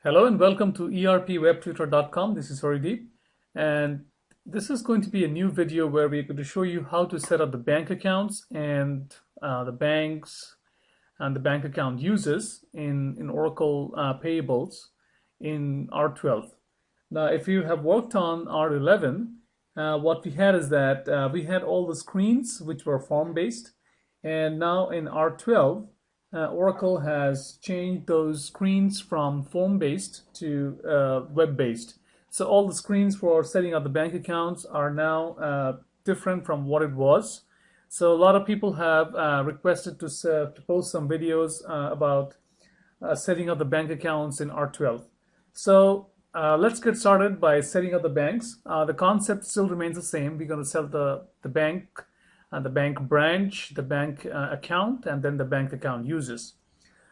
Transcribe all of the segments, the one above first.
Hello and welcome to erpwebtutor.com. This is Harideep, and this is going to be a new video where we're going to show you how to set up the bank accounts and the banks and the bank account users in Oracle Payables in R12. Now, if you have worked on R11, what we had is that we had all the screens which were form-based, and now in R12, Oracle has changed those screens from form-based to web-based. So all the screens for setting up the bank accounts are now different from what it was. So a lot of people have requested to post some videos about setting up the bank accounts in R12. So let's get started by setting up the banks. The concept still remains the same. We're going to set the bank, the bank branch, the bank account, and then the bank account users.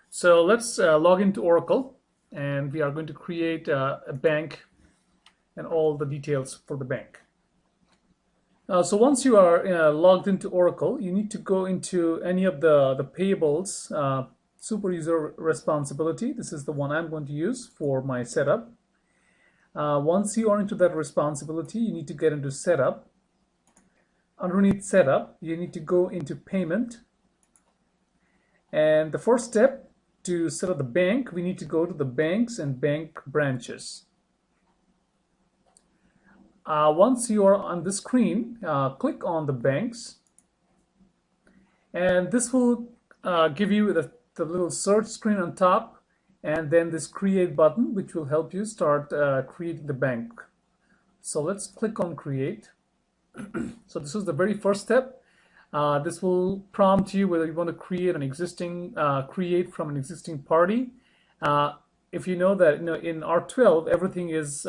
So let's log into Oracle, and we are going to create a bank and all the details for the bank. So once you are logged into Oracle, you need to go into any of the payables super user responsibility. This is the one I'm going to use for my setup. Once you are into that responsibility, you need to get into setup. Underneath setup, you need to go into payment, and the first step to set up the bank, we need to go to the banks and bank branches. Once you are on the screen, click on the banks, and this will give you the little search screen on top, and then this create button, which will help you start creating the bank. So let's click on create. So this is the very first step. This will prompt you whether you want to create an existing create from an existing party. If you know that in R12 everything is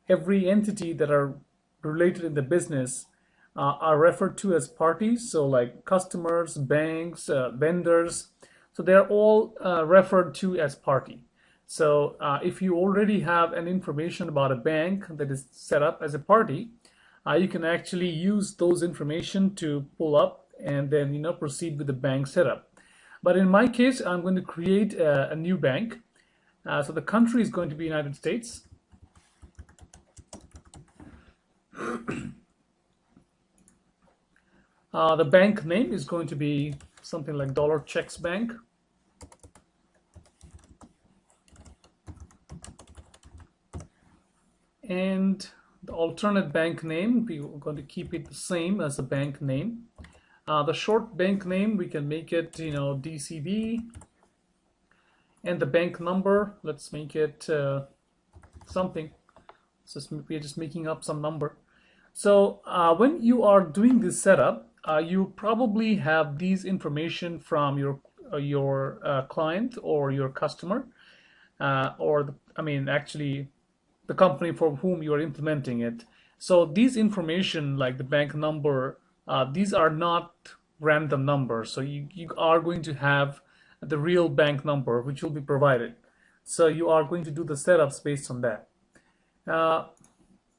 every entity that are related in the business are referred to as parties. So like customers, banks, vendors. So they're all referred to as party. So if you already have an information about a bank that is set up as a party, you can actually use those information to pull up and then proceed with the bank setup. But in my case, I'm going to create a new bank. So the country is going to be United States. The bank name is going to be something like Dollar Checks Bank. And the alternate bank name, we're going to keep it the same as the bank name. The short bank name, we can make it, DCB. And the bank number, let's make it something. So we're just making up some number. So when you are doing this setup, you probably have these information from your client or your customer, actually the company for whom you are implementing it. So these information like the bank number, these are not random numbers. So you are going to have the real bank number which will be provided. So you are going to do the setups based on that.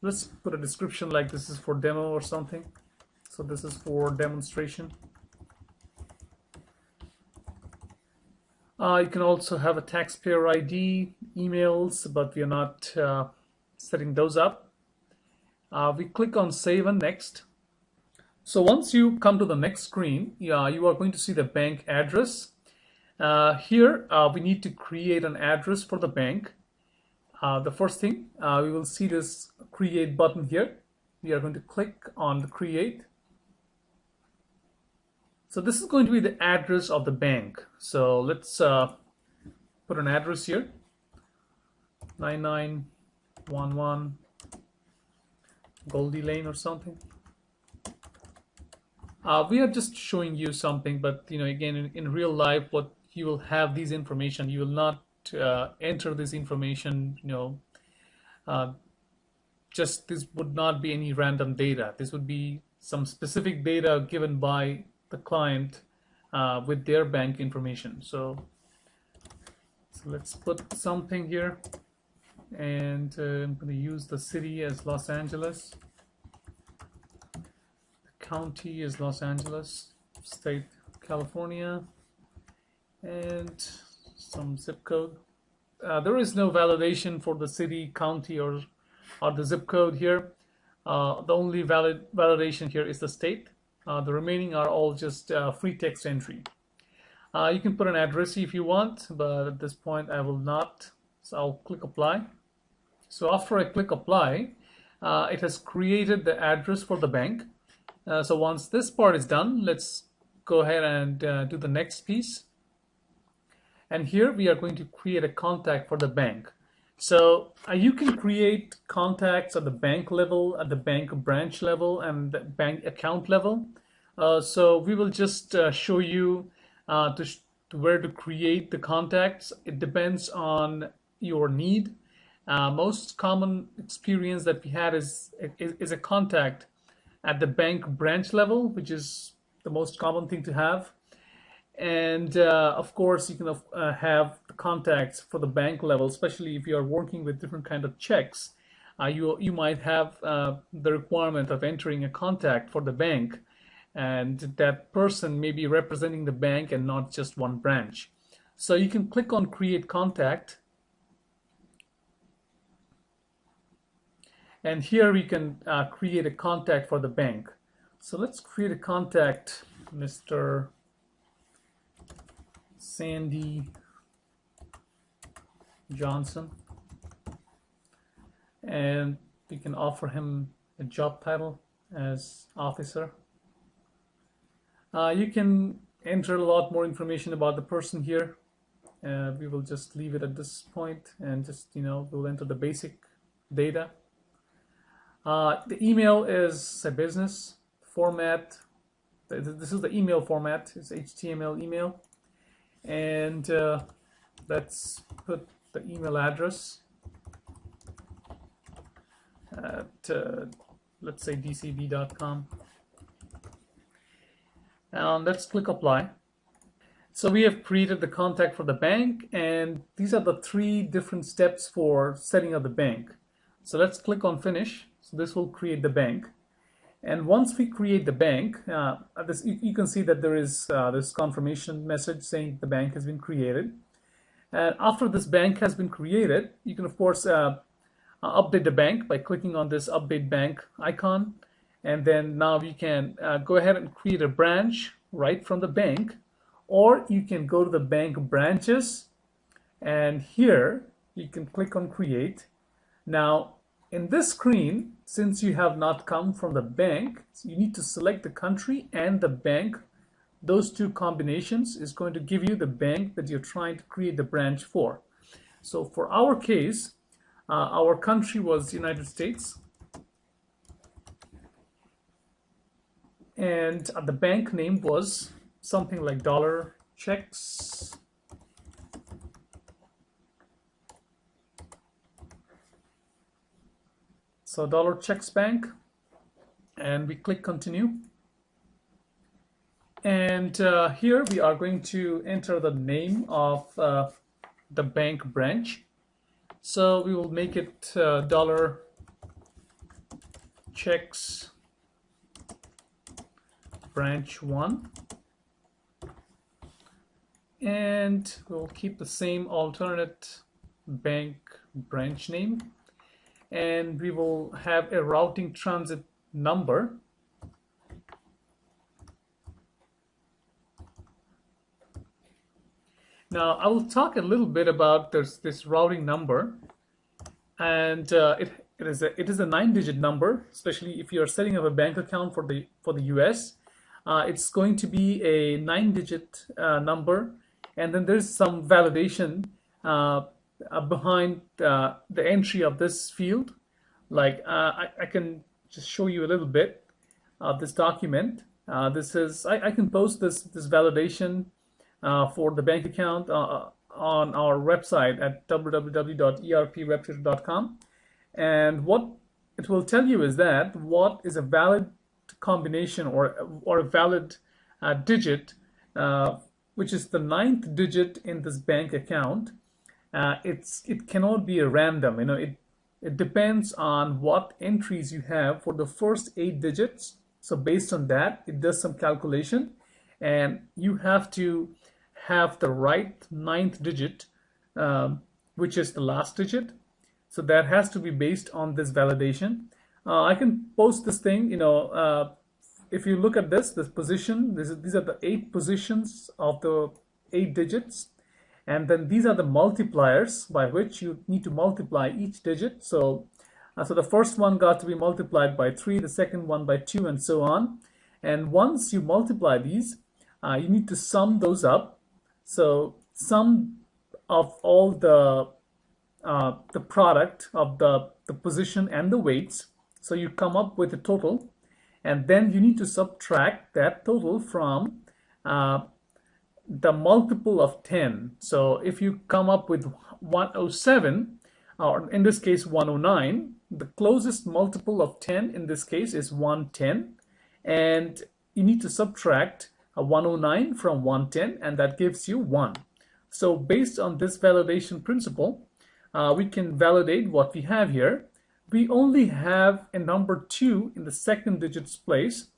Let's put a description like this is for demo or something. So this is for demonstration. You can also have a taxpayer ID, emails, but we are not setting those up. We click on save and next. So once you come to the next screen, you are going to see the bank address. Here we need to create an address for the bank. The first thing, we will see this create button here. We are going to click on the create. So this is going to be the address of the bank. So let's put an address here, 9911 Goldie Lane or something. We are just showing you something, but again, in real life, what you will have these information. You will not enter this information. Just this would not be any random data. This would be some specific data given by the client with their bank information. So let's put something here, and I'm going to use the city as Los Angeles, the county is Los Angeles, state California, and some zip code. there is no validation for the city, county, or the zip code here. The only validation here is the state. The remaining are all just free text entry. You can put an address if you want, but at this point I will not. So I'll click apply. So after I click apply, it has created the address for the bank. So once this part is done, let's go ahead and do the next piece. And here we are going to create a contact for the bank. So you can create contacts at the bank level, at the bank branch level, and the bank account level. So we will just show you to where to create the contacts. It depends on your need. Most common experience that we had is a contact at the bank branch level, which is the most common thing to have. And of course, you can have contacts for the bank level, especially if you are working with different kind of checks. You might have the requirement of entering a contact for the bank, and that person may be representing the bank and not just one branch. So you can click on Create Contact, and here we can create a contact for the bank. So let's create a contact, Mr. Sandy Johnson, and we can offer him a job title as officer. You can enter a lot more information about the person here. We will just leave it at this point and just, we'll enter the basic data. The email is a business format. This is the email format. It's HTML email. And let's put the email address at, let's say, dcb.com. And let's click apply. So we have created the contact for the bank, and these are the 3 different steps for setting up the bank. So let's click on finish. So this will create the bank. And once we create the bank, you can see that there is this confirmation message saying the bank has been created. And after this bank has been created, you can of course update the bank by clicking on this update bank icon. And then now you can go ahead and create a branch right from the bank, or you can go to the bank branches, and here you can click on create. Now in this screen, since you have not come from the bank, you need to select the country and the bank. Those 2 combinations is going to give you the bank that you're trying to create the branch for. So for our case, our country was the United States, and the bank name was something like dollar checks. So dollar checks bank, and we click continue. And here we are going to enter the name of the bank branch. So we will make it dollar checks branch 1, and we'll keep the same alternate bank branch name, and we will have a routing transit number. Now I will talk a little bit about this routing number, and it is a 9-digit number, especially if you are setting up a bank account for the US. It's going to be a 9-digit number, and then there's some validation behind the entry of this field. Like I can just show you a little bit of this document. This is I can post this validation for the bank account on our website at www.erpwebtutor.com, and what it will tell you is that what is a valid combination or a valid digit, which is the 9th digit in this bank account. It cannot be a random. It depends on what entries you have for the first 8 digits. So based on that, it does some calculation, and you have to have the right 9th digit which is the last digit. So that has to be based on this validation. I can post this thing, if you look at this position, these are the 8 positions of the 8 digits. And then these are the multipliers by which you need to multiply each digit. So the first one got to be multiplied by 3, the second one by 2, and so on. And once you multiply these, you need to sum those up. So sum of all the product of the position and the weights. So you come up with a total, and then you need to subtract that total from the multiple of 10. So if you come up with 107, or in this case 109, the closest multiple of 10 in this case is 110, and you need to subtract a 109 from 110, and that gives you 1. So based on this validation principle, we can validate what we have here. We only have a number 2 in the second digit's place.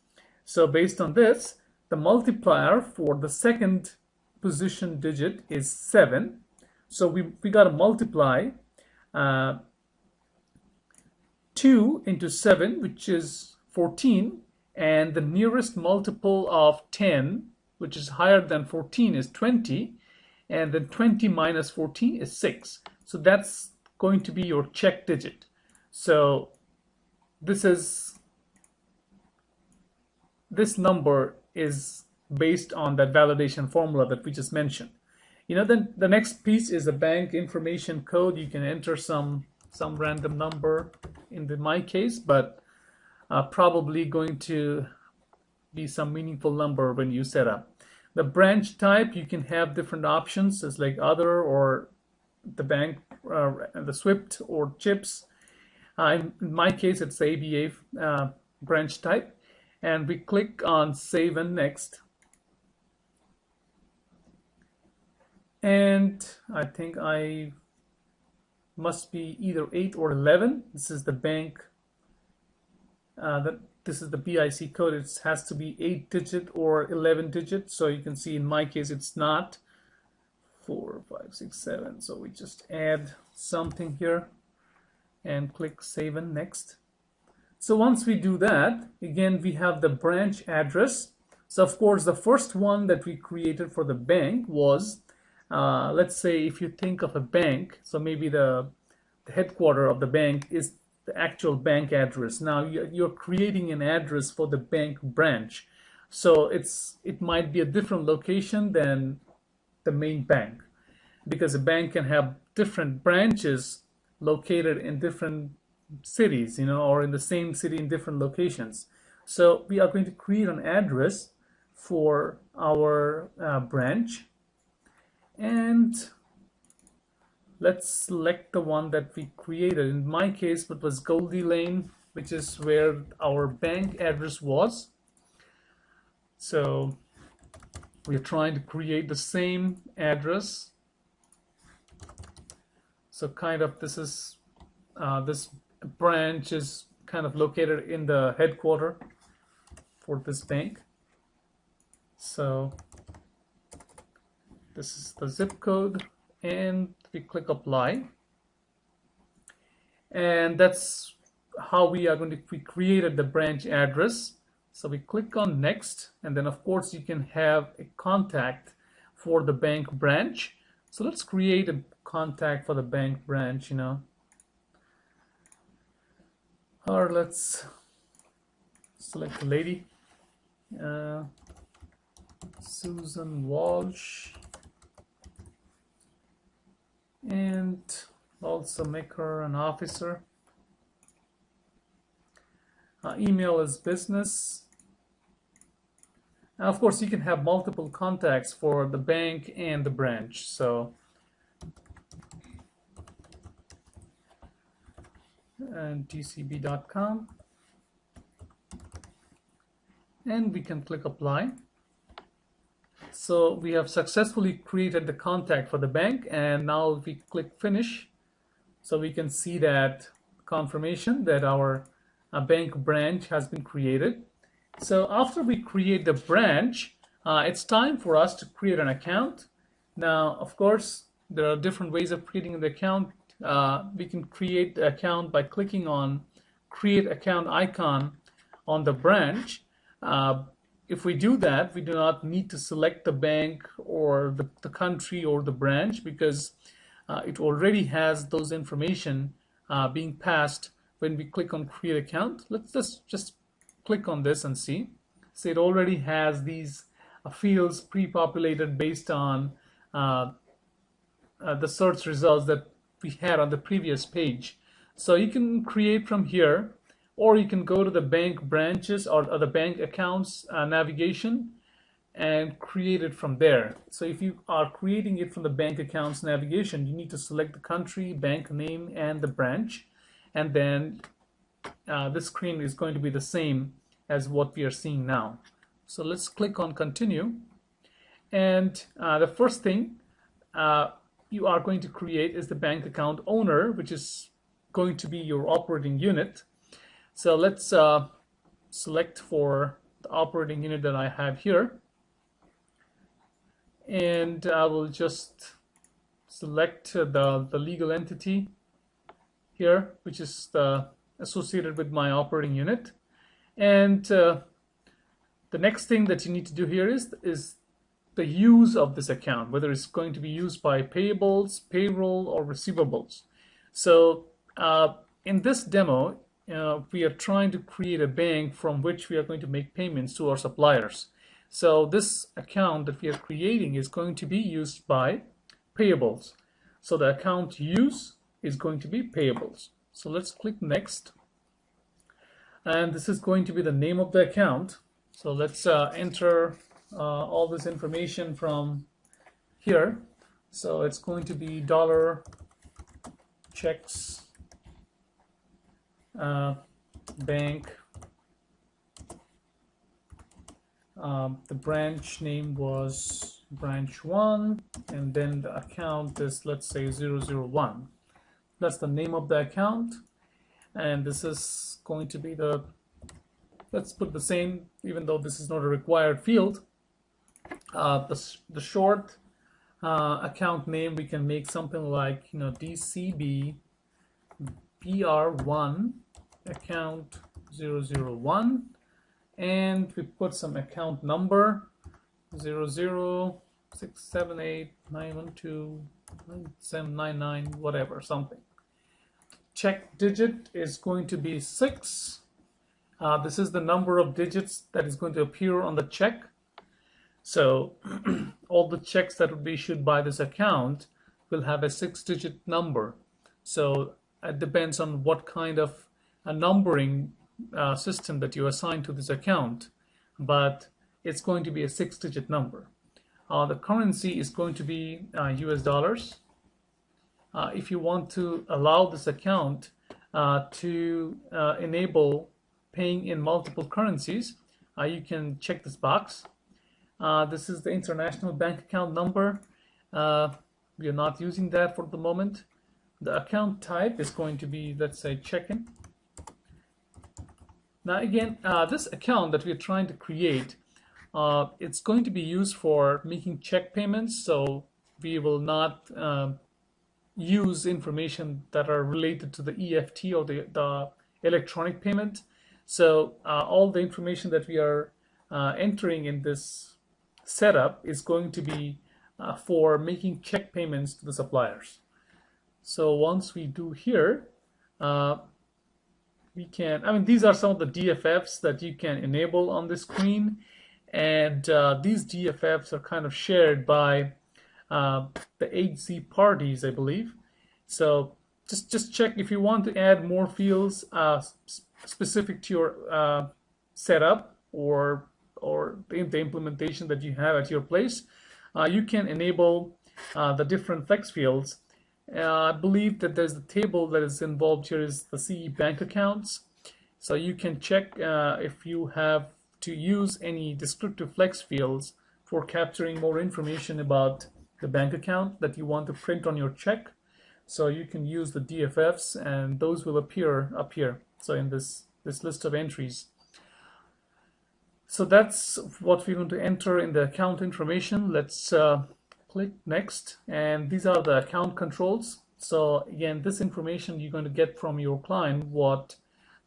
So based on this, the multiplier for the second position digit is 7. So we got to multiply 2 into 7, which is 14. And the nearest multiple of 10, which is higher than 14, is 20. And then 20 minus 14 is 6. So that's going to be your check digit. So this number is based on that validation formula that we just mentioned. Then the next piece is a bank information code. You can enter some random number in my case, but probably going to be some meaningful number when you set up. The branch type, you can have different options, as like other or the bank, the SWIFT or chips. In my case, it's ABA branch type. And we click on Save and Next. And I think I must be either 8 or 11. This is the bank. This is the BIC code. It has to be 8-digit or 11-digit. So you can see in my case, it's not 4, 5, 6, 7. So we just add something here and click Save and Next. So once we do that, again, we have the branch address. So of course, the first one that we created for the bank was, let's say if you think of a bank, so maybe the headquarters of the bank is the actual bank address. Now you're creating an address for the bank branch. So it might be a different location than the main bank, because a bank can have different branches located in different cities, or in the same city in different locations. So we are going to create an address for our branch, and let's select the one that we created. In my case, it was Goldie Lane, which is where our bank address was. So we're trying to create the same address. So kind of this is this branch is kind of located in the headquarters for this bank. So this is the zip code, and we click Apply. And that's how we created the branch address. So we click on Next, and then of course you can have a contact for the bank branch. So let's create a contact for the bank branch, or let's select a lady, Susan Walsh, and also make her an officer. Email is business. Of course, you can have multiple contacts for the bank and the branch. So, and tcb.com, and we can click Apply. So we have successfully created the contact for the bank, and now if we click Finish, so we can see that confirmation that our bank branch has been created. So after we create the branch, it's time for us to create an account. Now, of course, there are different ways of creating the account. We can create the account by clicking on create account icon on the branch. If we do that, we do not need to select the bank or the country or the branch, because it already has those information being passed when we click on create account. Let's just click on this and see. So it already has these fields pre-populated based on the search results that we had on the previous page. So you can create from here, or you can go to the bank branches or the bank accounts navigation and create it from there. So if you are creating it from the bank accounts navigation, you need to select the country, bank name, and the branch, and then this screen is going to be the same as what we are seeing now. So let's click on continue, and the first thing you are going to create is the bank account owner, which is going to be your operating unit. So let's select for the operating unit that I have here, and I will just select the legal entity here, which is associated with my operating unit. And the next thing that you need to do here is the use of this account, whether it's going to be used by payables, payroll, or receivables. So in this demo, we are trying to create a bank from which we are going to make payments to our suppliers. So this account that we are creating is going to be used by payables. So the account use is going to be payables. So let's click next. And this is going to be the name of the account. So let's enter all this information from here. So it's going to be dollar checks bank. The branch name was branch 1, and then the account is, let's say, 001. That's the name of the account, and this is going to be the, let's put the same, even though this is not a required field. The short account name, we can make something like, DCB PR1 account 001, and we put some account number 0067891299799, whatever, something. Check digit is going to be 6. This is the number of digits that is going to appear on the check. So all the checks that will be issued by this account will have a 6-digit number. So it depends on what kind of a numbering system that you assign to this account, but it's going to be a 6-digit number. The currency is going to be US dollars. If you want to allow this account to enable paying in multiple currencies, you can check this box. This is the international bank account number. We are not using that for the moment. The account type is going to be, let's say, checking. Now again, this account that we are trying to create, it's going to be used for making check payments, so we will not use information that are related to the EFT or the electronic payment. So all the information that we are entering in this setup is going to be for making check payments to the suppliers. So once we do here, we can, these are some of the DFFs that you can enable on the screen, and these DFFs are kind of shared by the HZ parties, I believe. So just check if you want to add more fields specific to your setup or the implementation that you have at your place. You can enable the different flex fields. I believe that there's the table that is involved here is the CE bank accounts. So you can check if you have to use any descriptive flex fields for capturing more information about the bank account that you want to print on your check. So you can use the DFFs, and those will appear up here. So in this list of entries. So that's what we're going to enter in the account information. Let's click next, and these are the account controls. So again, this information you're going to get from your client, what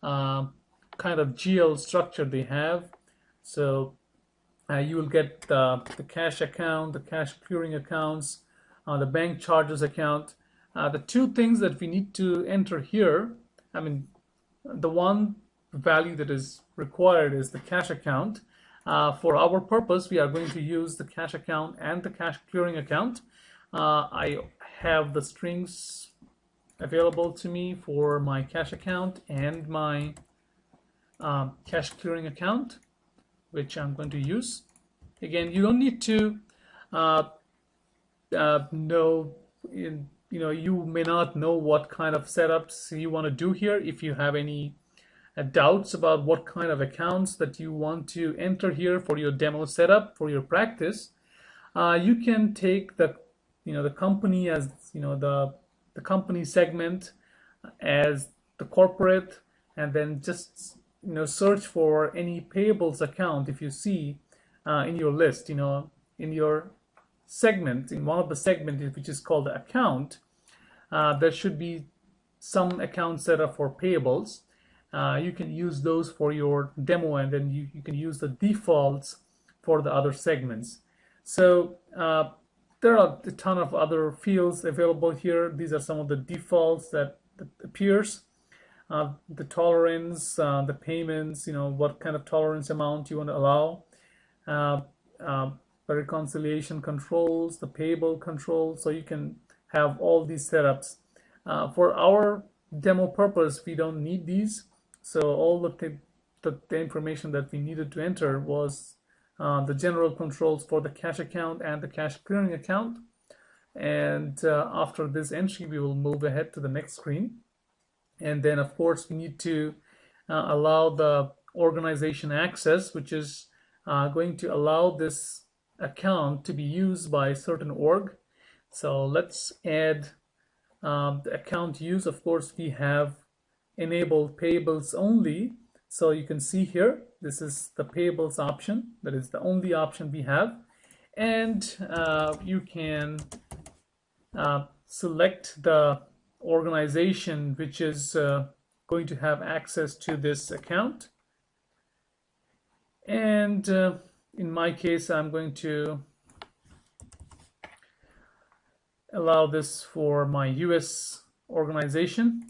kind of GL structure they have. So you will get the cash account, the cash clearing accounts, the bank charges account. The two things that we need to enter here, I mean, the one value that is required is the cash account. For our purpose, we are going to use the cash account and the cash clearing account. I have the strings available to me for my cash account and my cash clearing account, which I'm going to use. Again, you don't need to know, you may not know what kind of setups you want to do here. If you have any doubts about what kind of accounts that you want to enter here for your demo setup, for your practice, you can take the company as the company segment as the corporate, and then just search for any payables account. If you see in your list, in your segment, in one of the segments which is called the account, there should be some account set up for payables. You can use those for your demo, and then you can use the defaults for the other segments. So there are a ton of other fields available here. These are some of the defaults that appears. The tolerance, the payments, what kind of tolerance amount you want to allow, the reconciliation controls, the payable controls. So you can have all these setups. For our demo purpose, we don't need these. So all the information that we needed to enter was the general controls for the cash account and the cash clearing account. And after this entry, we will move ahead to the next screen. And then, of course, we need to allow the organization access, which is going to allow this account to be used by a certain org. So let's add the account use. Of course, we have enabled payables only. So you can see here, this is the payables option. That is the only option we have. And you can select the organization which is going to have access to this account. And in my case, I'm going to allow this for my US organization.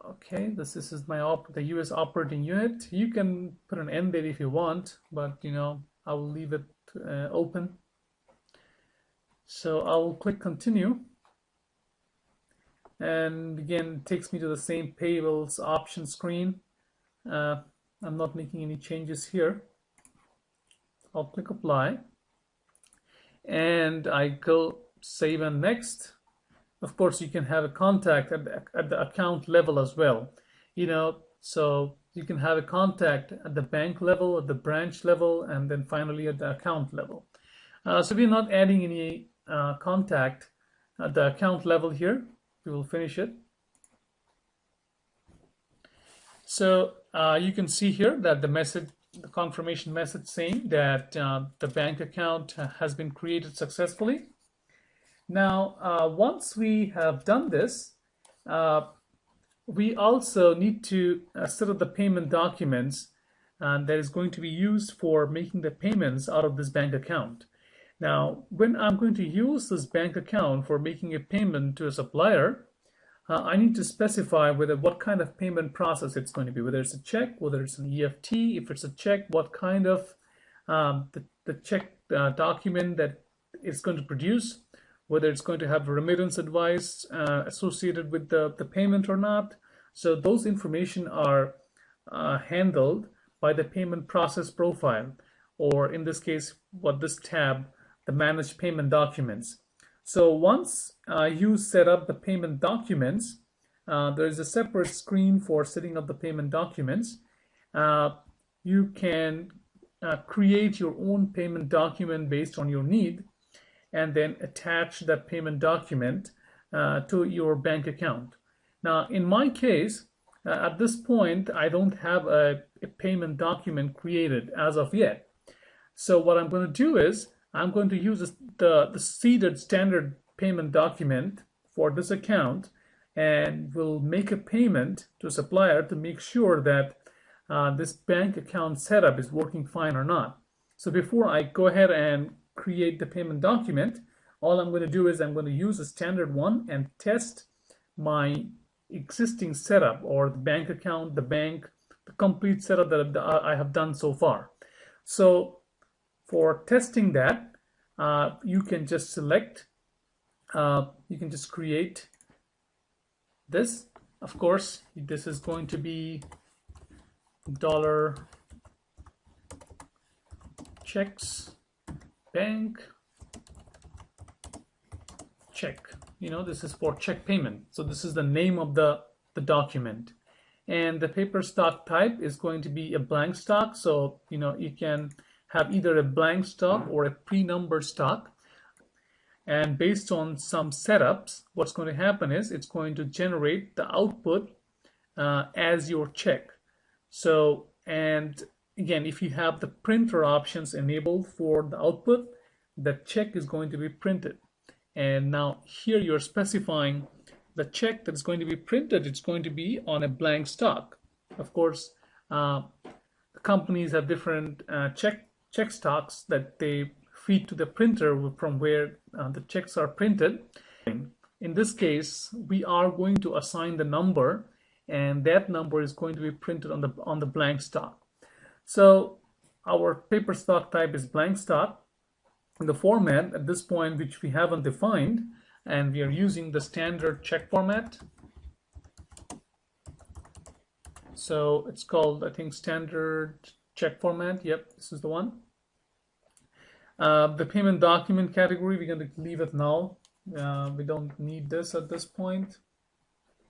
Okay, this is the US operating unit. You can put an end date if you want, but I will leave it open. So I will click continue, and again it takes me to the same payables option screen. I'm not making any changes here. I'll click apply, and I go save and next. Of course, you can have a contact at the account level as well. So you can have a contact at the bank level, at the branch level, and then finally at the account level. So we're not adding any contact at the account level here. We will finish it. So you can see here that the confirmation message saying that the bank account has been created successfully. Now, once we have done this, we also need to set up the payment documents that is going to be used for making the payments out of this bank account. Now, when I'm going to use this bank account for making a payment to a supplier, I need to specify what kind of payment process it's going to be, whether it's a check, whether it's an EFT. If it's a check, what kind of the check document that it's going to produce, whether it's going to have remittance advice associated with the payment or not. So those information are handled by the payment process profile, or in this case, this tab, the manage payment documents. So once you set up the payment documents, there is a separate screen for setting up the payment documents. You can create your own payment document based on your need, and then attach that payment document to your bank account. Now, in my case, at this point, I don't have a payment document created as of yet. So what I'm going to do is I'm going to use the seeded standard payment document for this account, and we'll make a payment to a supplier to make sure that this bank account setup is working fine or not. So before I go ahead and create the payment document, all I'm going to do is I'm going to use a standard one and test my existing setup, or the bank account, the complete setup that I have done so far. So for testing that, you can just select, you can just create this. Of course, this is going to be dollar checks bank check. This is for check payment. So this is the name of the document. And the paper stock type is going to be a blank stock. So, you can have either a blank stock or a pre-numbered stock. And based on some setups, what's going to happen is it's going to generate the output as your check. So, and again, if you have the printer options enabled for the output, the check is going to be printed. And now here you're specifying the check that's going to be printed. It's going to be on a blank stock. Of course, the companies have different check stocks that they feed to the printer from where the checks are printed. In this case, we are going to assign the number, and that number is going to be printed on the blank stock. So our paper stock type is blank stock. The format at this point, which we haven't defined, and we are using the standard check format. So it's called, I think, standard check format. Yep, this is the one. The payment document category, we're going to leave it null. We don't need this at this point.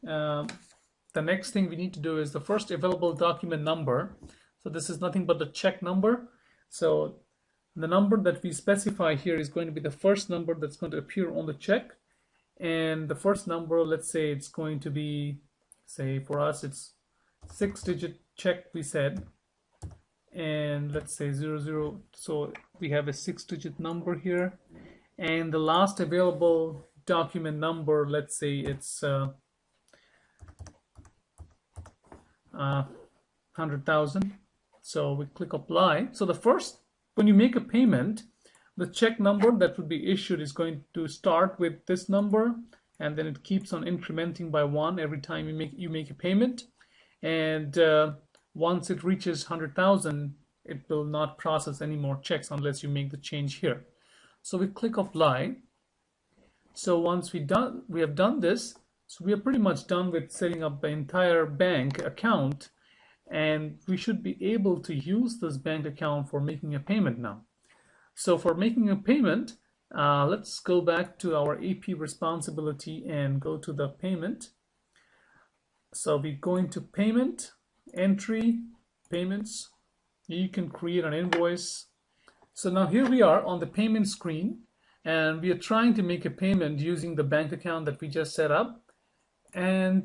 The next thing we need to do is the first available document number. So this is nothing but the check number. So the number that we specify here is going to be the first number that's going to appear on the check. And the first number, let's say it's going to be, say for us, it's 6-digit check, we said. And let's say 00, so we have a 6-digit number here. And the last available document number, let's say it's 100,000. So we click apply. So the first, when you make a payment, the check number that would be issued is going to start with this number, and then it keeps on incrementing by 1 every time you make a payment. And once it reaches 100,000, it will not process any more checks unless you make the change here. So we click apply. So once we have done this, so we are pretty much done with setting up the entire bank account, and we should be able to use this bank account for making a payment now. So for making a payment, let's go back to our AP responsibility and go to the payment. So we go into payment, entry, payments. You can create an invoice. So now here we are on the payment screen, and we are trying to make a payment using the bank account that we just set up. And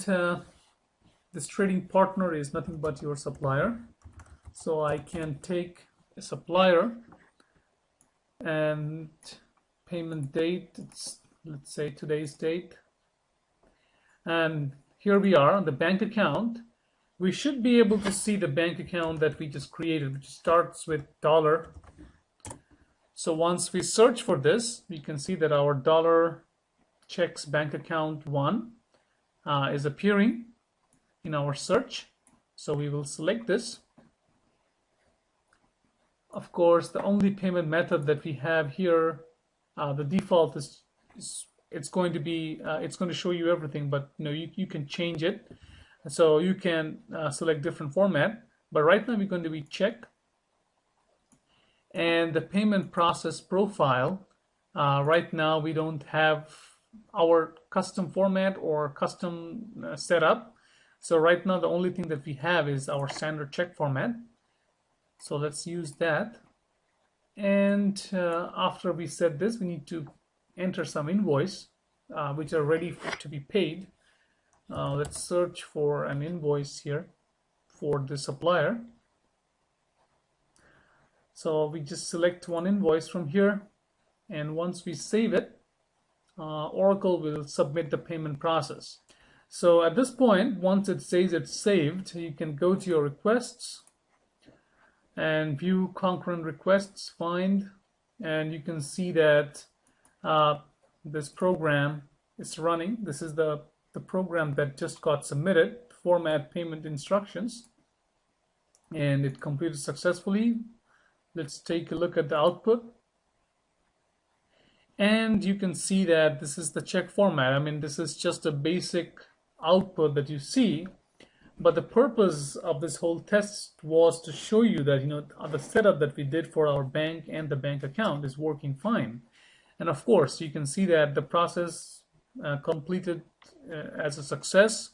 this trading partner is nothing but your supplier. So I can take a supplier, and payment date, it's, let's say, today's date. And here we are on the bank account. We should be able to see the bank account that we just created, which starts with dollar. So once we search for this, we can see that our dollar checks bank account 1 is appearing in our search. So we will select this. Of course, the only payment method that we have here, the default is it's going to be it's going to show you everything, but you can change it. So you can select different format, but right now we're going to be check. And the payment process profile, right now we don't have our custom format or custom setup. So right now the only thing that we have is our standard check format. So let's use that. And after we set this, we need to enter some invoice which are ready to be paid. Let's search for an invoice here for the supplier. So we just select one invoice from here, and once we save it, Oracle will submit the payment process. So at this point, once it says it's saved, you can go to your requests and view concurrent requests, find, and you can see that this program is running. This is the program that just got submitted, format payment instructions, and it completed successfully. Let's take a look at the output. And you can see that this is the check format. I mean, this is just a basic output that you see, but the purpose of this whole test was to show you that, the setup that we did for our bank and the bank account is working fine. And of course, you can see that the process completed as a success.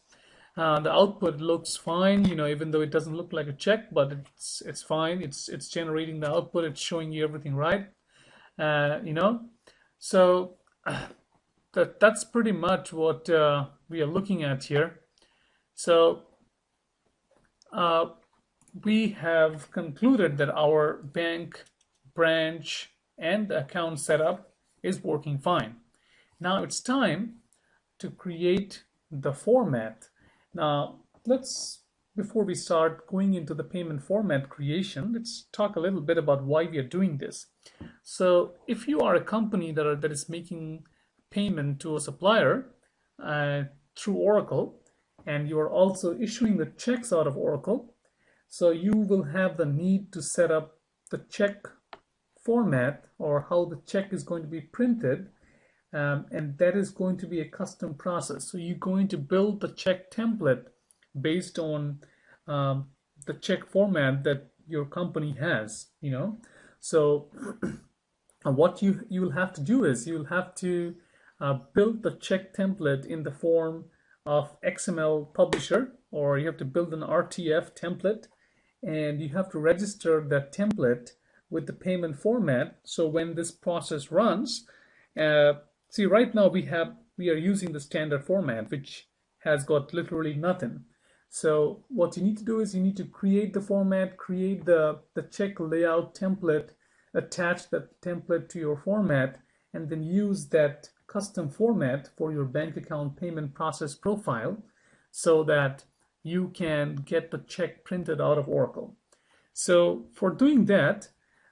The output looks fine, even though it doesn't look like a check, but it's fine. It's generating the output. It's showing you everything right. So that's pretty much what we are looking at here. So we have concluded that our bank, branch, and the account setup is working fine. Now it's time to create the format. Now before we start going into the payment format creation, let's talk a little bit about why we are doing this. So if you are a company that is making payment to a supplier through Oracle, and you are also issuing the checks out of Oracle, so you will have the need to set up the check format, or how the check is going to be printed, and that is going to be a custom process. So you're going to build the check template based on the check format that your company has, So what you will have to do is you'll have to build the check template in the form of XML Publisher, or you have to build an RTF template, and you have to register that template with the payment format. So when this process runs, see, right now we are using the standard format, which has got literally nothing. So what you need to do is you need to create the format, create the check layout template, attach that template to your format, and then use that custom format for your bank account payment process profile so that you can get the check printed out of Oracle. So for doing that,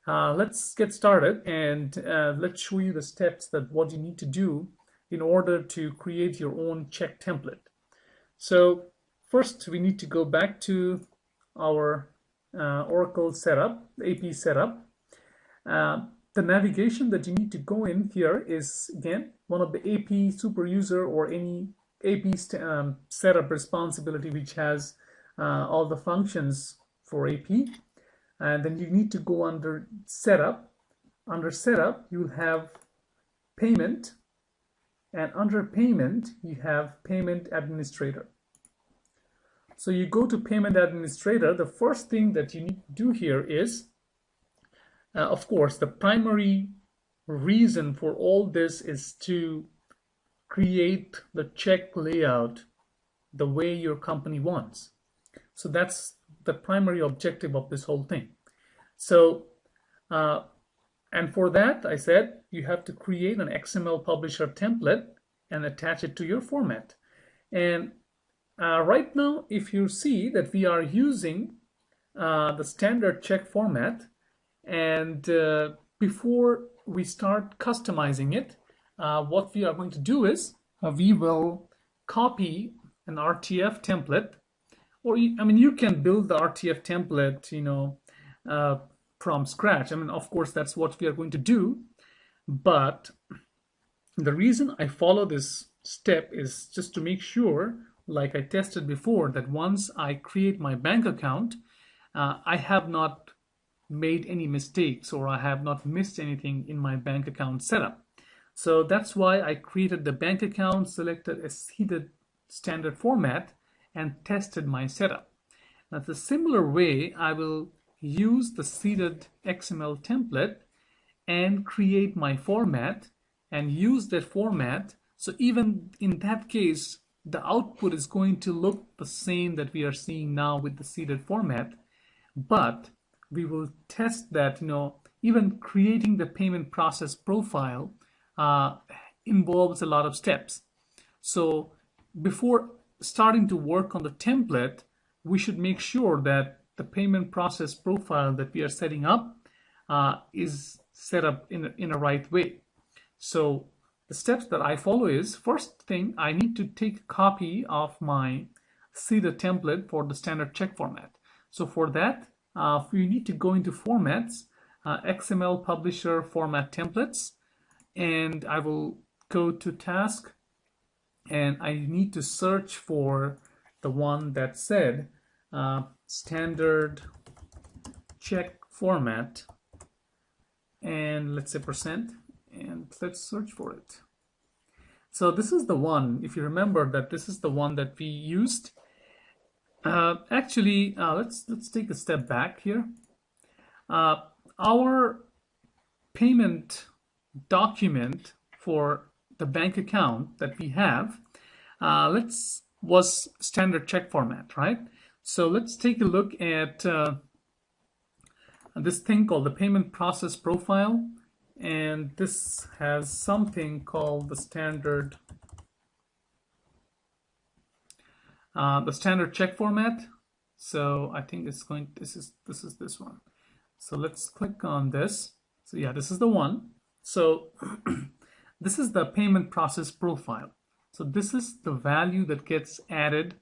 let's get started, and let's show you the steps that what you need to do in order to create your own check template. So first, we need to go back to our Oracle setup, the AP setup. The navigation that you need to go in here is, again, one of the AP super user or any AP setup responsibility, which has all the functions for AP. And then you need to go under setup. Under setup, you'll have payment, and under payment, you have payment administrator. So you go to payment administrator. The first thing that you need to do here is, of course, the primary reason for all this is to create the check layout the way your company wants. So that's the primary objective of this whole thing. So, and for that, I said, you have to create an XML Publisher template and attach it to your format. And right now, if you see that we are using the standard check format, and before we start customizing it, what we are going to do is we will copy an RTF template, or you can build the RTF template, from scratch. Of course, that's what we are going to do. But the reason I follow this step is just to make sure, like I tested before, that once I create my bank account, I have not made any mistakes, or I have not missed anything in my bank account setup. So that's why I created the bank account, selected a seeded standard format, and tested my setup. Now, the similar way, I will use the seeded XML template and create my format and use that format. So even in that case, the output is going to look the same that we are seeing now with the seeded format, but we will test that, even creating the payment process profile involves a lot of steps. So before starting to work on the template, we should make sure that the payment process profile that we are setting up is set up in a right way. So the steps that I follow is, first thing, I need to take a copy of my seeded template for the standard check format. So for that, we need to go into formats, XML Publisher format templates, and I will go to task, and I need to search for the one that said standard check format, and let's say %, and let's search for it. So this is the one, if you remember that this is the one that we used. Actually, let's take a step back here. Our payment document for the bank account that we have was standard check format, right? So let's take a look at this thing called the payment process profile, and this has something called the standard check format. So I think it's going, this is this one. So let's click on this. So yeah, this is the one. So this is the payment process profile. So this is the value that gets added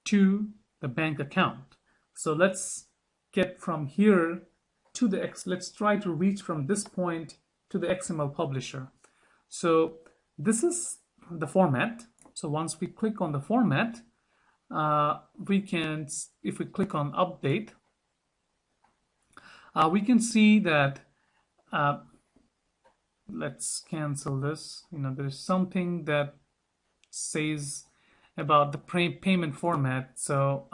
to the bank account. So let's get from here to the let's try to reach from this point to the XML Publisher. So this is the format. So once we click on the format, we can, if we click on update, we can see that let's cancel this. There's something that says about the payment format. So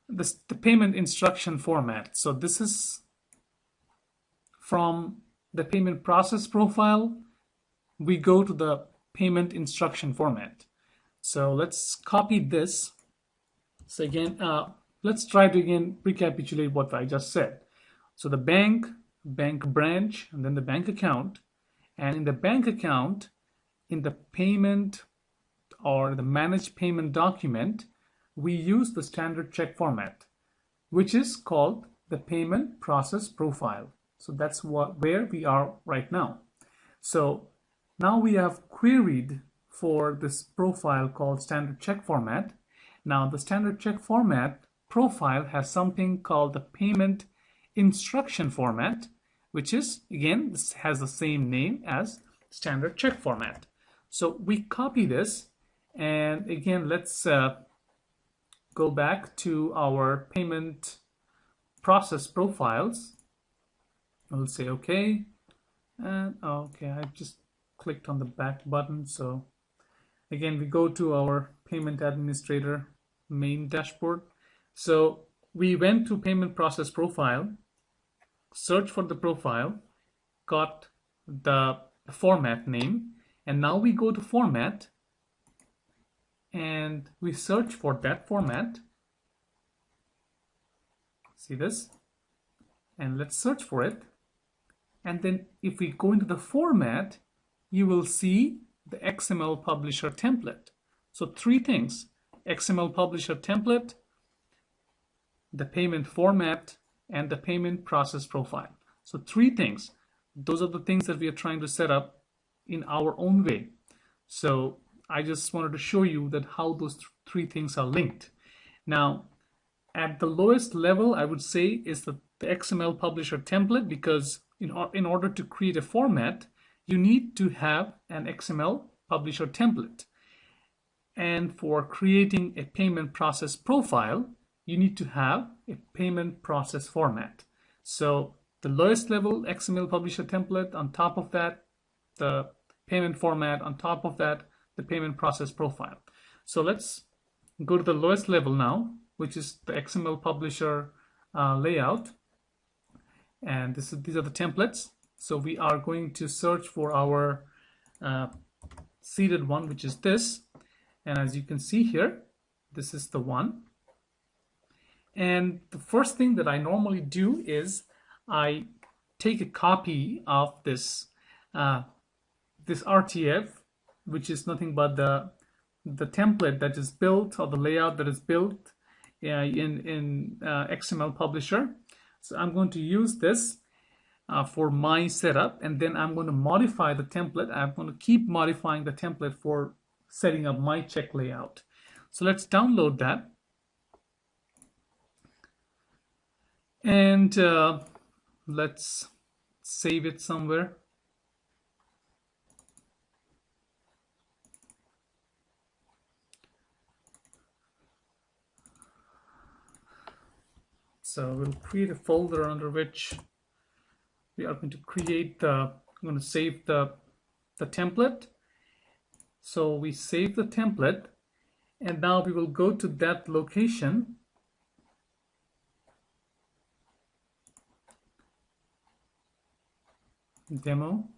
the payment instruction format. So this is from the payment process profile, we go to the payment instruction format. So let's copy this. So again, let's try to again recapitulate what I just said. So the bank branch, and then the bank account. And in the bank account, in the payment or the managed payment document, we use the standard check format, which is called the payment process profile. So that's where we are right now. So now we have queried for this profile called standard check format. Now the standard check format profile has something called the payment instruction format, which is, again, this has the same name as standard check format. So we copy this, and again, let's go back to our payment process profiles. We'll say okay, and okay, I just clicked on the back button. So again, we go to our payment administrator main dashboard. So we went to payment process profile, search for the profile, got the format name, and now we go to format and we search for that format. See this? And let's search for it. And then if we go into the format, you will see the XML Publisher template. So three things: XML Publisher template, the payment format, and the payment process profile. So three things. Those are the things that we are trying to set up in our own way. So I just wanted to show you that how those three things are linked. Now, at the lowest level, I would say is the XML Publisher template, because in order to create a format, you need to have an XML Publisher template. And for creating a payment process profile, you need to have a payment process format. So the lowest level XML Publisher template, on top of that, the payment format, on top of that, the payment process profile. So let's go to the lowest level now, which is the XML Publisher layout. And these are the templates. So we are going to search for our seeded one, which is this. And as you can see here, this is the one. And the first thing that I normally do is I take a copy of this this RTF, which is nothing but the template that is built, or the layout that is built in XML Publisher. So I'm going to use this for my setup, and then I'm going to modify the template. I'm going to keep modifying the template for setting up my check layout. So let's download that. And let's save it somewhere. So we'll create a folder under which we are going to create I'm going to save the template. So we save the template, and now we will go to that location. Demo.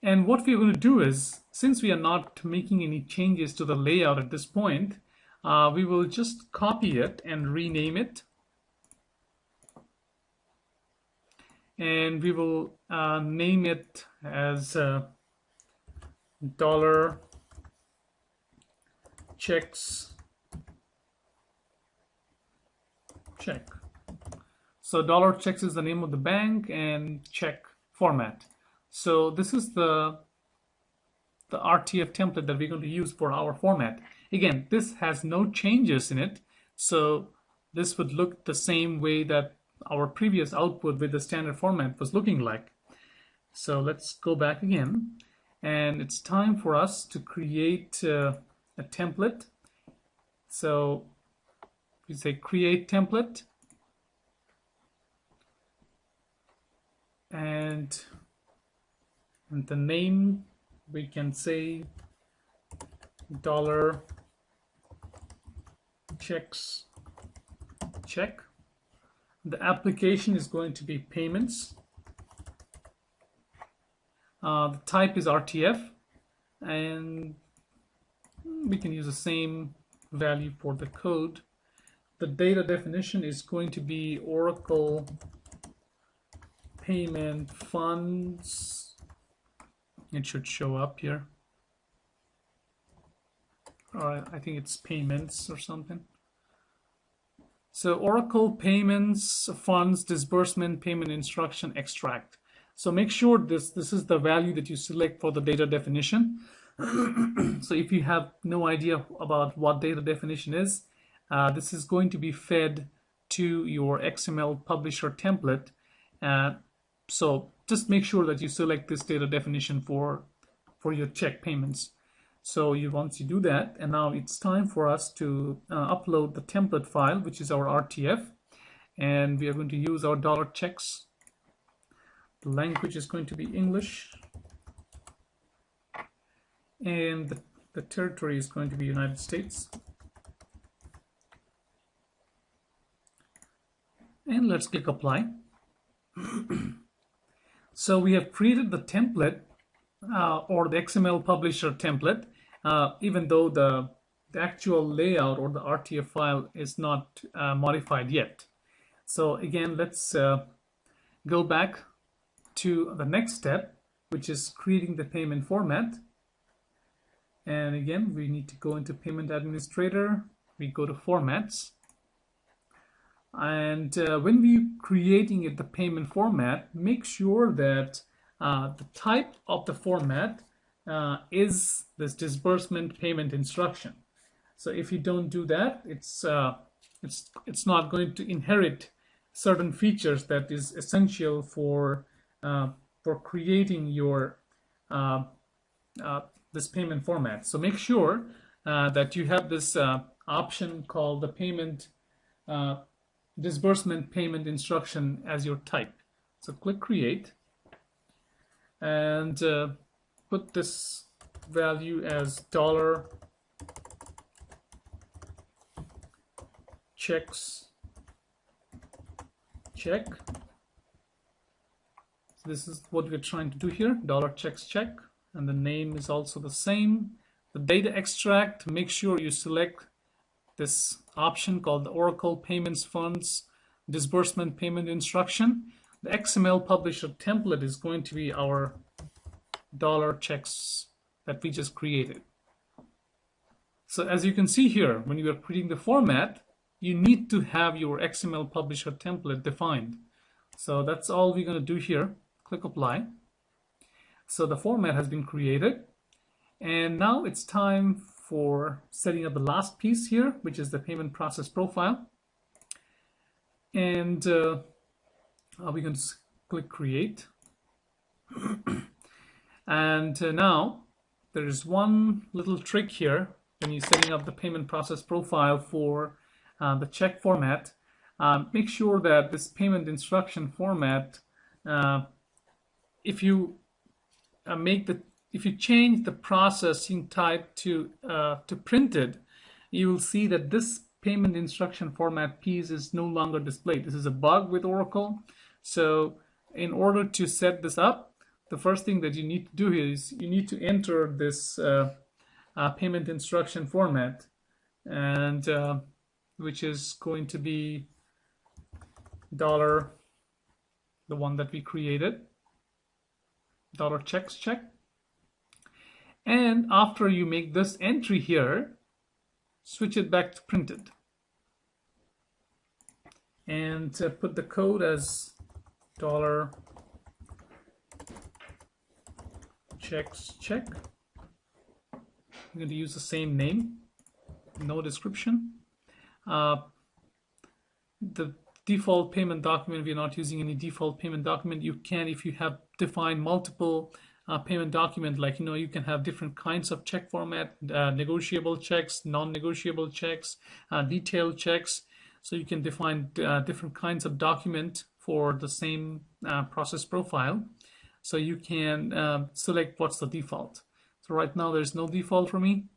And what we're going to do is, since we are not making any changes to the layout at this point, we will just copy it and rename it. And we will name it as dollar checks check. So dollar checks is the name of the bank, and check format. So this is the RTF template that we're going to use for our format. Again, this has no changes in it, so this would look the same way that our previous output with the standard format was looking like. So let's go back again, and it's time for us to create a template. So we say create template, and the name we can say dollar checks check. The application is going to be payments. The type is RTF, and we can use the same value for the code. The data definition is going to be Oracle payment funds. It should show up here. I think it's payments or something. So Oracle payments funds disbursement payment instruction extract. So make sure this is the value that you select for the data definition. So if you have no idea about what data definition is, this is going to be fed to your XML Publisher template. So just make sure that you select this data definition for your check payments. So once you do that, and now it's time for us to upload the template file, which is our RTF, and we are going to use our dollar checks. The language is going to be English, and the territory is going to be United States. And let's click apply. So we have created the template or the XML Publisher template, even though the actual layout or the RTF file is not modified yet. So again, let's go back to the next step, which is creating the payment format. And again, we need to go into Payment Administrator. We go to Formats. And when we're creating the payment format, make sure that the type of the format is this disbursement payment instruction. So if you don't do that, it's not going to inherit certain features that is essential for creating your this payment format. So make sure that you have this option called the payment disbursement payment instruction as your type. So click create, and put this value as dollar checks check. So this is what we're trying to do here, dollar checks check, and the name is also the same, The data extract, make sure you select this option called the Oracle Payments Funds Disbursement Payment Instruction. The XML Publisher template is going to be our dollar checks that we just created. So as you can see here, when you are creating the format, you need to have your XML Publisher template defined. So that's all we're going to do here. Click Apply. So the format has been created. And now it's time for setting up the last piece here, which is the payment process profile. And we're going to click Create. And now there is one little trick here when you're setting up the payment process profile for the check format. Make sure that this payment instruction format, if you change the processing type to printed, you will see that this payment instruction format piece is no longer displayed. This is a bug with Oracle. So in order to set this up, the first thing that you need to do here is you need to enter this payment instruction format, and which is going to be dollar, the one that we created, dollar checks check. And after you make this entry here, switch it back to printed and put the code as dollar checks check. I'm going to use the same name, no description. The default payment document, we're not using any default payment document. You can, if you have defined multiple payment document, like you can have different kinds of check format, negotiable checks, non-negotiable checks, detailed checks. So you can define different kinds of document for the same process profile. So you can select what's the default. So right now there's no default for me.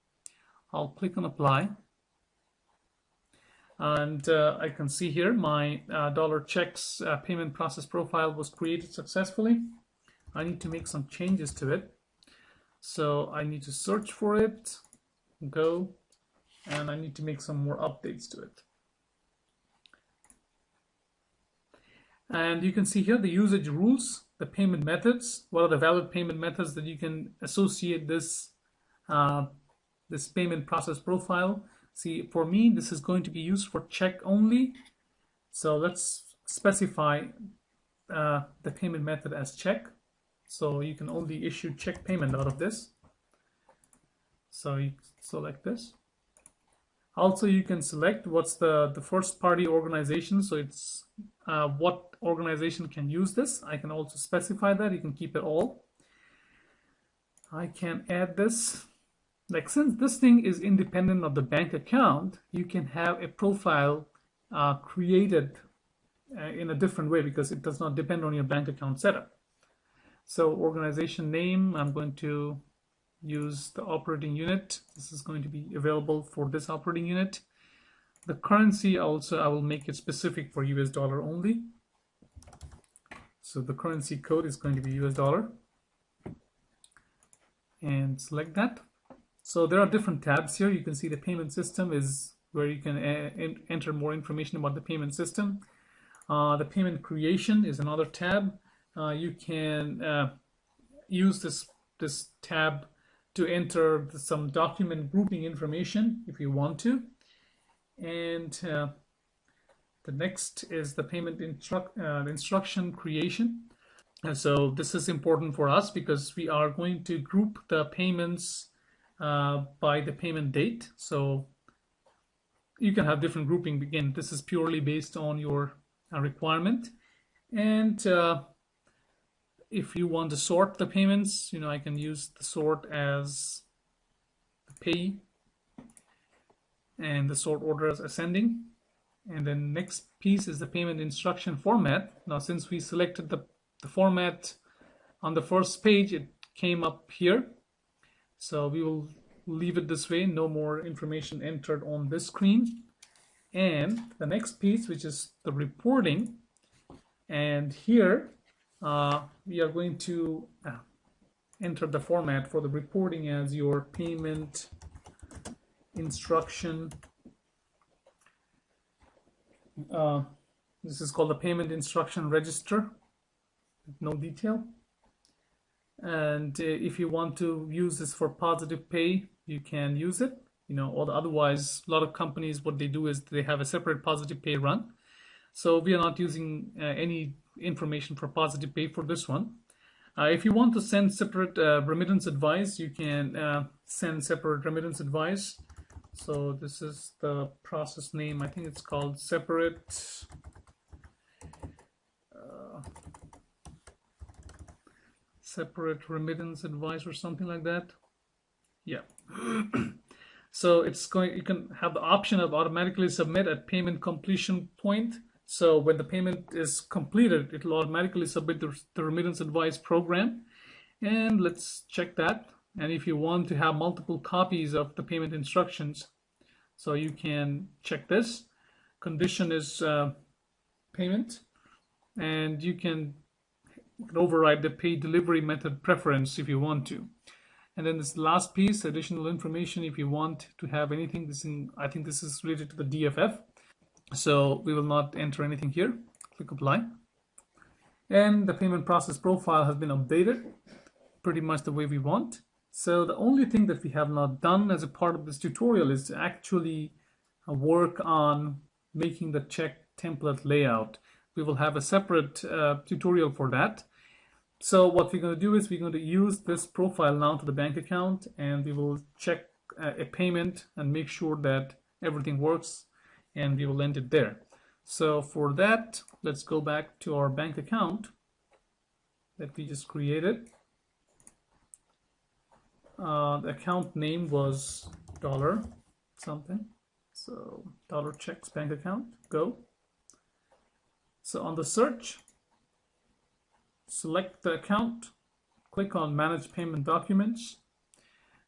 I'll click on Apply. And I can see here my dollar checks payment process profile was created successfully. I need to make some changes to it. So I need to search for it, go, and I need to make some more updates to it. And you can see here the usage rules, the payment methods. What are the valid payment methods that you can associate this this payment process profile? See, for me, this is going to be used for check only. So let's specify the payment method as check. So you can only issue check payment out of this. So you select this. Also, you can select what's the first party organization. So it's what organization can use this. I can also specify that. You can keep it all. I can add this. Like, since this thing is independent of the bank account, you can have a profile created in a different way because it does not depend on your bank account setup. So organization name, I'm going to use the operating unit. This is going to be available for this operating unit. The currency also, I will make it specific for US dollar only. So the currency code is going to be US dollar. And select that. So there are different tabs here. You can see the payment system is where you can enter more information about the payment system. The payment creation is another tab. You can use this tab to enter some document grouping information if you want to. And the next is the payment instruction creation. And so this is important for us because we are going to group the payments by the payment date. So you can have different grouping. Again, this is purely based on your requirement. And if you want to sort the payments, I can use the sort as the pay and the sort order as ascending. And then next piece is the payment instruction format. Now, since we selected the format on the first page, it came up here. So we will leave it this way, no more information entered on this screen. And the next piece, which is the reporting, and here we are going to enter the format for the reporting as your payment instruction. This is called the payment instruction register, no detail. And if you want to use this for positive pay, you can use it. Or otherwise, a lot of companies, what they do is they have a separate positive pay run. So we are not using any information for positive pay for this one. If you want to send separate remittance advice, you can send separate remittance advice. So this is the process name. I think it's called separate remittance advice or something like that. Yeah. So you can have the option of automatically submit at payment completion point. So when the payment is completed, it will automatically submit the remittance advice program. And let's check that. And if you want to have multiple copies of the payment instructions, so you can check this. Condition is payment, and you can override the pay delivery method preference if you want to. And then this last piece, additional information, if you want to have anything. I think this is related to the DFF. So we will not enter anything here. Click apply. And the payment process profile has been updated pretty much the way we want. So the only thing that we have not done as a part of this tutorial is to actually work on making the check template layout. We will have a separate tutorial for that. So what we're going to do is we're going to use this profile now to the bank account, and we will check a payment and make sure that everything works, and we will end it there. So for that, let's go back to our bank account that we just created. The account name was dollar something. So dollar checks bank account, go. So on the search, select the account, click on manage payment documents,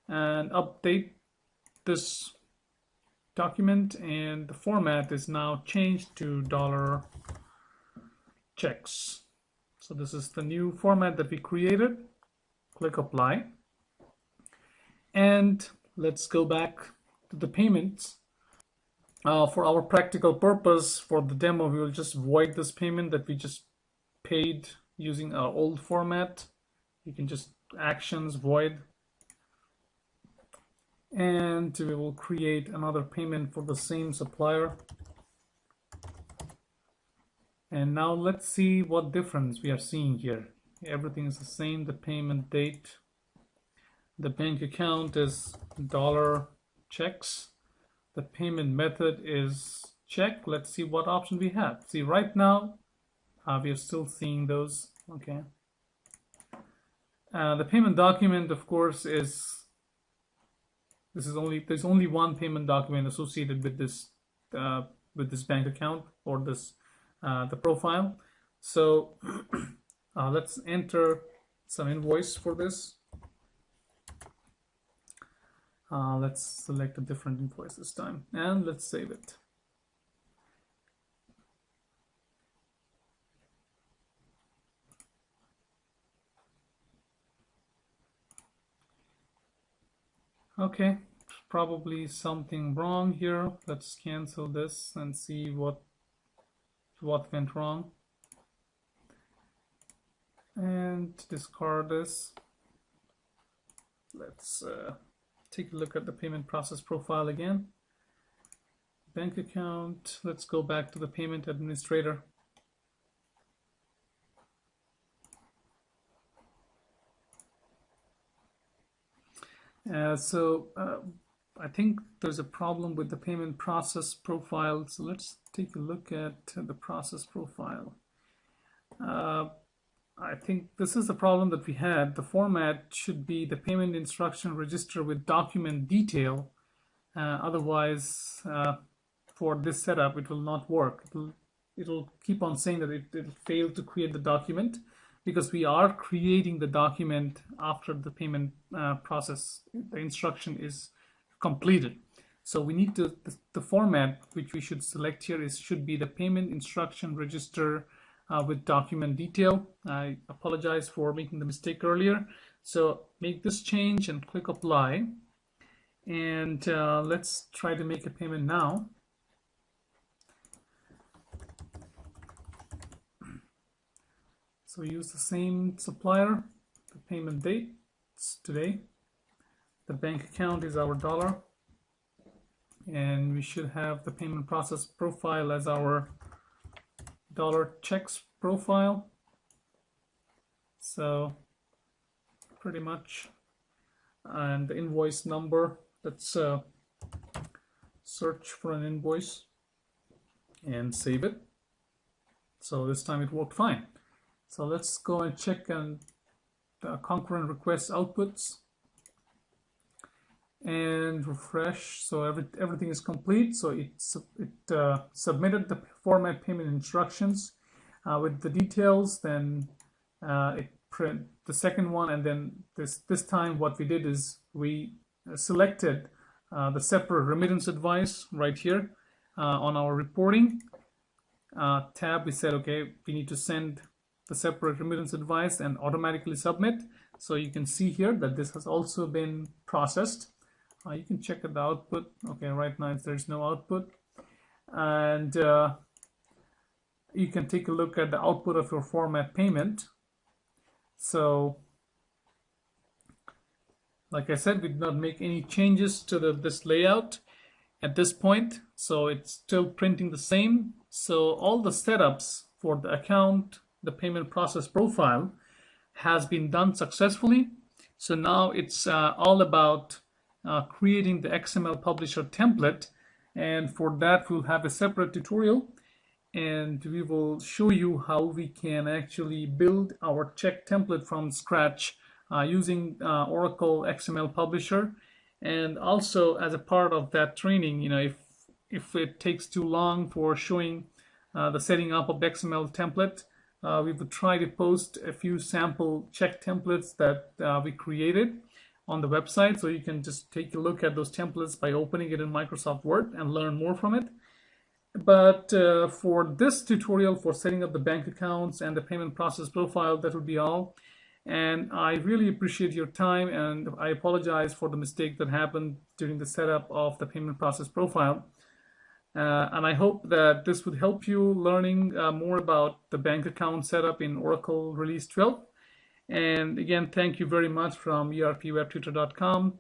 and update this document, and the format is now changed to dollar checks. So this is the new format that we created. Click apply. And let's go back to the payments. For our practical purpose, for the demo, we will just void this payment that we just paid using our old format. You can just actions void, and we will create another payment for the same supplier. And now let's see what difference we are seeing here. Everything is the same. The payment date, the bank account is dollar checks. The payment method is check. Let's see what option we have. See, right now we are still seeing those. Okay. The payment document, of course, there's only one payment document associated with this bank account, or this the profile. So let's enter some invoice for this. Let's select a different invoice this time, and let's save it. Okay, probably something wrong here. Let's cancel this and see what went wrong, and discard this. Let's take a look at the payment process profile again. Bank account, let's go back to the payment administrator. I think there's a problem with the payment process profile. So let's take a look at the process profile. I think this is the problem that we had. The format should be the payment instruction register with document detail. Otherwise, for this setup, it will not work. It'll keep on saying that it'll fail to create the document, because we are creating the document after the payment process, the instruction is completed. So we need to, the format which we should select here should be the payment instruction register with document detail. I apologize for making the mistake earlier. So make this change and click apply. And let's try to make a payment now. So we use the same supplier. The payment date is today. The bank account is our dollar. And we should have the payment process profile as our dollar checks profile. So pretty much, and the invoice number, let's search for an invoice and save it. So this time it worked fine. So let's go and check on the concurrent request outputs and refresh. So everything is complete. So it submitted the format payment instructions with the details. Then it print the second one, and then this time what we did is we selected the separate remittance advice right here on our reporting tab. We said, okay, we need to send the separate remittance advice and automatically submit. So you can see here that this has also been processed. You can check the output. Okay, right now there's no output. And you can take a look at the output of your format payment. So like I said, we did not make any changes to this layout at this point. So it's still printing the same. So all the setups for the account, the payment process profile has been done successfully. So now it's all about creating the XML Publisher template, and for that we'll have a separate tutorial, and we will show you how we can actually build our check template from scratch using Oracle XML Publisher. And also, as a part of that training, you know, if it takes too long for showing the setting up of the XML template, we would try to post a few sample check templates that we created on the website, so you can just take a look at those templates by opening it in Microsoft Word and learn more from it. But for this tutorial for setting up the bank accounts and the payment process profile, that will be all. And I really appreciate your time, and I apologize for the mistake that happened during the setup of the payment process profile. And I hope that this would help you learning more about the bank account setup in Oracle Release 12. And again, thank you very much from ERPWebTutor.com.